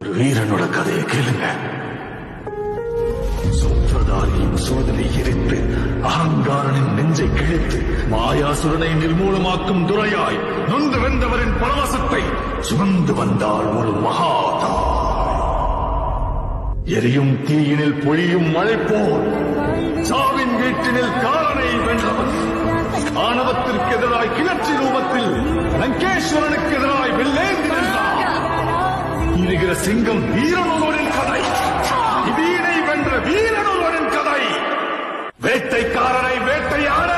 ஒரு வீரனோட கதையை கேளுங்க. சூத்திரதாரியின் சோதனை எரித்து அகங்காரனின் நெஞ்சை கிழித்து மாயாசுரனை நிர்மூலமாக்கும் துறையாய் நொந்து வென்றவரின் பரவசத்தை சுமந்து வந்தாள் ஒரு மகாதா. எரியும் தீயினில் பொழியும் மழை போல் சாவின் வீட்டினில் காலனை வென்றவன். ஆணவத்திற்கு எதிராய் கிளர்ச்சி ரூபத்தில் லங்கேஸ்வரனுக்கு எதிராய் வெள்ளேந்தி நின்றார். இருக்கிற சிங்கம் வீரனொருவரின் கதை. வீணை வென்ற வீரனொருவரின் கதை. வேட்டைக்காரரை வேட்டையாட